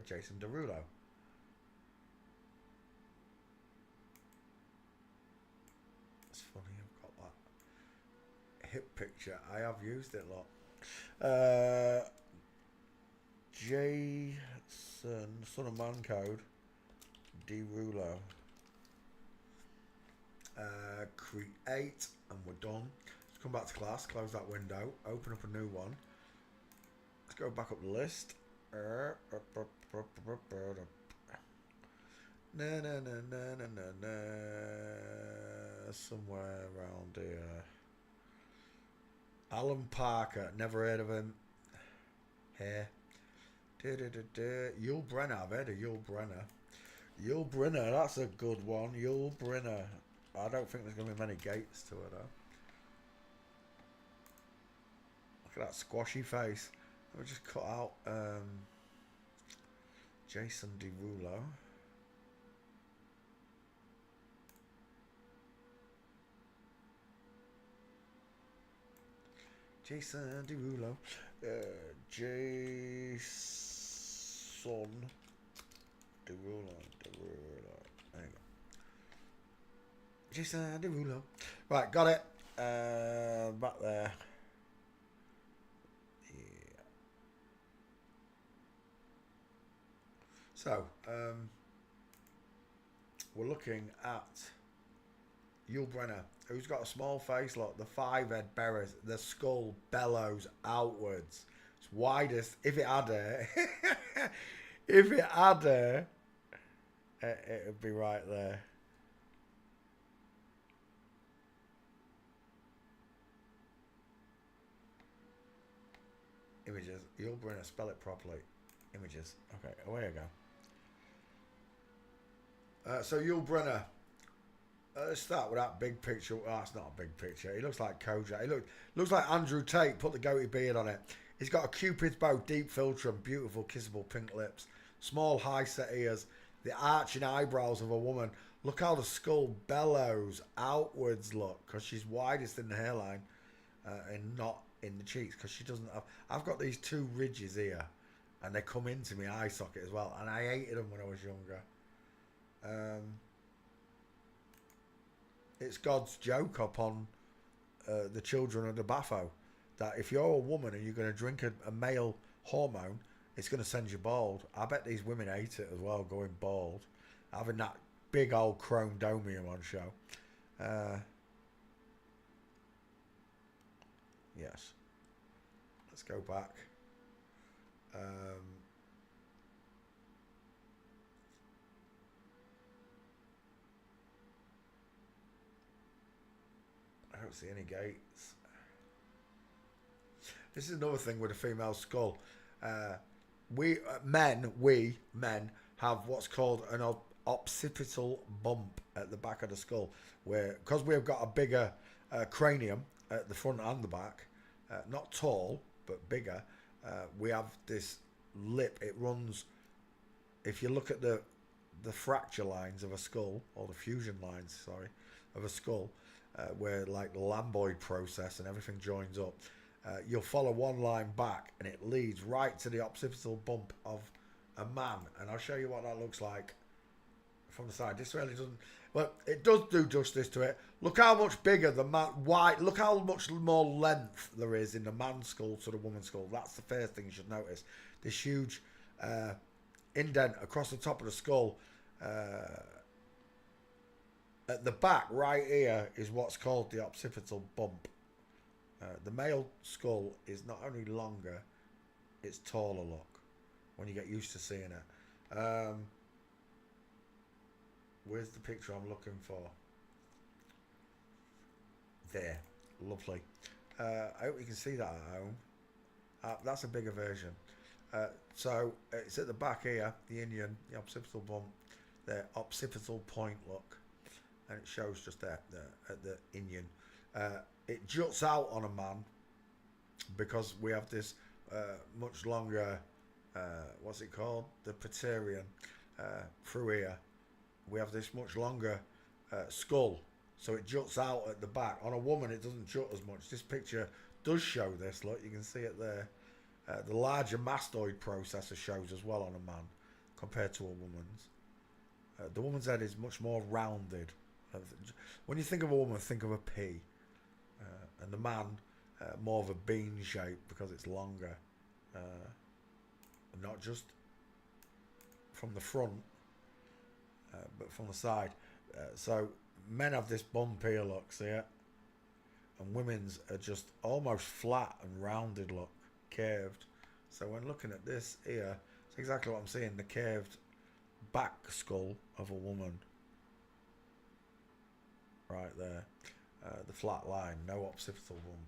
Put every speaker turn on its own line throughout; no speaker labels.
Jason Derulo. It's funny, I've got that hip picture. I have used it a lot. Jason, Son of Man Code, Derulo. Create, and we're done. Let's come back to class, close that window, open up a new one. Let's go back up the list. Somewhere around here. Alan Parker, never heard of him. Here. Yul Brynner, I've heard of Yul Brynner. Yul Brynner, that's a good one. Yul Brynner. I don't think there's going to be many gates to it, though. Look at that squashy face. Let me just cut out Jason Derulo. Jason Derulo. Jason Derulo. There you go. Jason Derulo. Right, got it. Back there. Yeah. So, we're looking at Yul Brynner, who's got a small face. Look, the 5-head berries, the skull bellows outwards. It's widest. If it had hair, if it had hair, it would be right there. Images. Yul Brynner, spell it properly. Images. Okay, away I go. So Yul Brynner. Let's start with that big picture. Oh, it's not a big picture. He looks like Kojak. He looks like Andrew Tate. Put the goatee beard on it. He's got a cupid's bow, deep filter, and beautiful kissable pink lips. Small high set ears. The arching eyebrows of a woman. Look how the skull bellows outwards, look. Because she's widest in the hairline. And not in the cheeks. Because she doesn't have... I've got these two ridges here. And they come into my eye socket as well. And I hated them when I was younger. It's God's joke upon the children of the Bafo that if you're a woman and you're going to drink a male hormone, it's going to send you bald. I bet these women hate it as well, going bald, having that big old chrome domium on show. Yes. Let's go back. I don't see any gates. This is another thing with a female skull. We men have what's called an occipital bump at the back of the skull, where because we've got a bigger cranium at the front and the back, not tall but bigger. We have this lip. It runs. If you look at the fracture lines of a skull, or the fusion lines, sorry, of a skull. Where like the Lamboid process and everything joins up, you'll follow one line back and it leads right to the occipital bump of a man, and I'll show you what that looks like from the side. This really doesn't, well, it does do justice to it. Look how much bigger the man, wide, look how much more length there is in the man's skull to the woman's skull. That's the first thing you should notice. This huge indent across the top of the skull. At the back, right here, is what's called the occipital bump. The male skull is not only longer, it's taller, look, when you get used to seeing it. Where's the picture I'm looking for? There. Lovely. I hope you can see that at home. That's a bigger version. So, it's at the back here, the Indian, the occipital bump, the occipital point, look. And it shows just there at the Indian. It juts out on a man because we have this much longer, what's it called? The Praetorian through here. We have this much longer skull, so it juts out at the back. On a woman, it doesn't jut as much. This picture does show this. Look, you can see it there. The larger mastoid processor shows as well on a man. compared to a woman's. The woman's head is much more rounded. When you think of a woman, think of a pea. And the man, more of a bean shape because it's longer. Not just from the front, but from the side. So men have this bump here, look, see it? And women's are just almost flat and rounded, look, curved. So when looking at this here, it's exactly what I'm seeing, the curved back skull of a woman. Right there. The flat line, no occipital bump.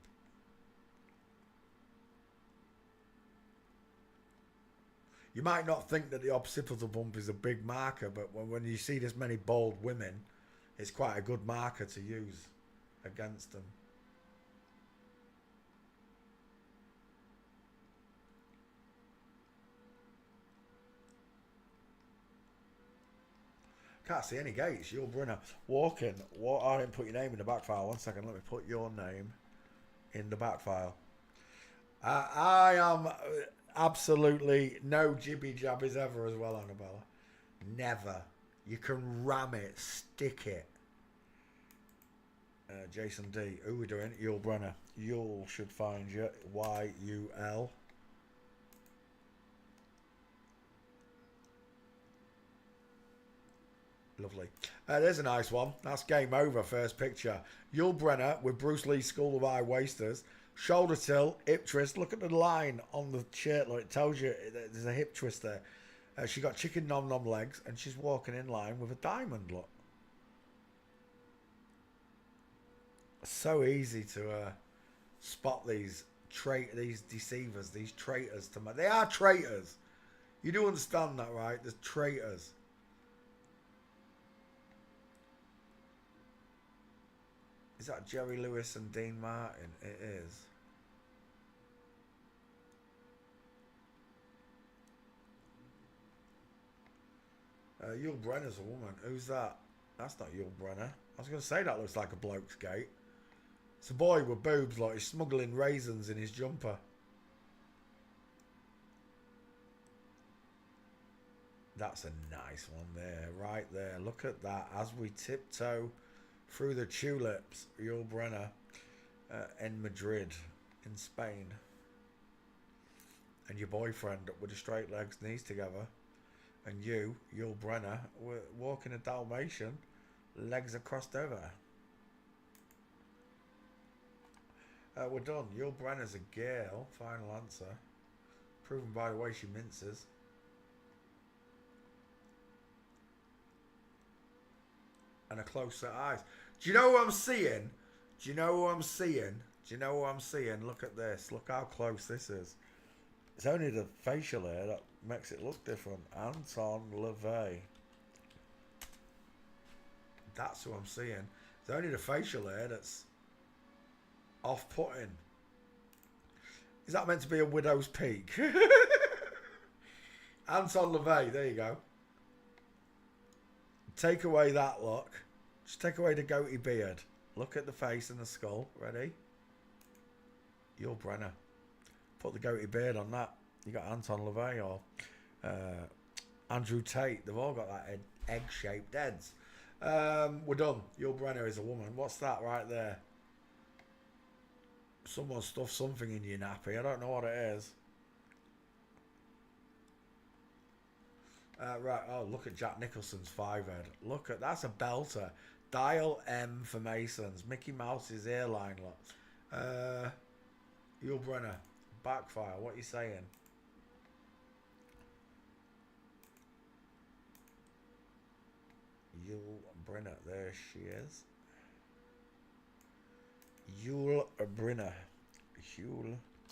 You might not think that the occipital bump is a big marker, but when you see this many bald women, it's quite a good marker to use against them. Can't see any gates. Yul Brynner walking. I didn't put your name in the back file. 1 second. Let me put your name in the back file. I am absolutely no jibby jabbies ever as well, Annabella. Never. You can ram it, stick it. Jason D. Who are we doing? Yul Brynner. Yul should find you. Y-U-L. Lovely. There's a nice one. That's game over. First picture. Yul Brynner with Bruce Lee's School of High Wasters. Shoulder tilt, hip twist. Look at the line on the shirt. Look, it tells you there's a hip twist there. She got chicken nom nom legs, and she's walking in line with a diamond. Look. So easy to spot these deceivers, these traitors. They are traitors. You do understand that, right? There's traitors. Is that Jerry Lewis and Dean Martin? It is. Yul Brynner's a woman. Who's that? That's not Yul Brynner. I was going to say that looks like a bloke's gate. It's a boy with boobs, like he's smuggling raisins in his jumper. That's a nice one there, right there. Look at that. As we tiptoe through the tulips, Yul Brynner in Madrid, in Spain. And your boyfriend with the straight legs, knees together. And you, Yul Brynner, were walking a Dalmatian, legs are crossed over. We're done. Yul Brynner's a girl. Final answer. Proven by the way she minces. And a close set of eyes. Do you know what I'm seeing? Do you know what I'm seeing? Do you know what I'm seeing? Look at this. Look how close this is. It's only the facial hair that makes it look different. Anton LaVey. That's what I'm seeing. It's only the facial hair that's off-putting. Is that meant to be a widow's peak? Anton LaVey, there you go. Take away that look. Just take away the goatee beard. Look at the face and the skull. Ready? Yul Brynner. Put the goatee beard on that. You got Anton LaVey or Andrew Tate. They've all got that egg-shaped heads. We're done. Yul Brynner is a woman. What's that right there? Someone stuffed something in your nappy. I don't know what it is. Right. Oh, look at Jack Nicholson's 5-head. Look at that's a belter. Dial M for Masons. Mickey Mouse's airline lot. Yul Brynner. Backfire. What are you saying? Yul Brynner. There she is. Yul Brynner. Yul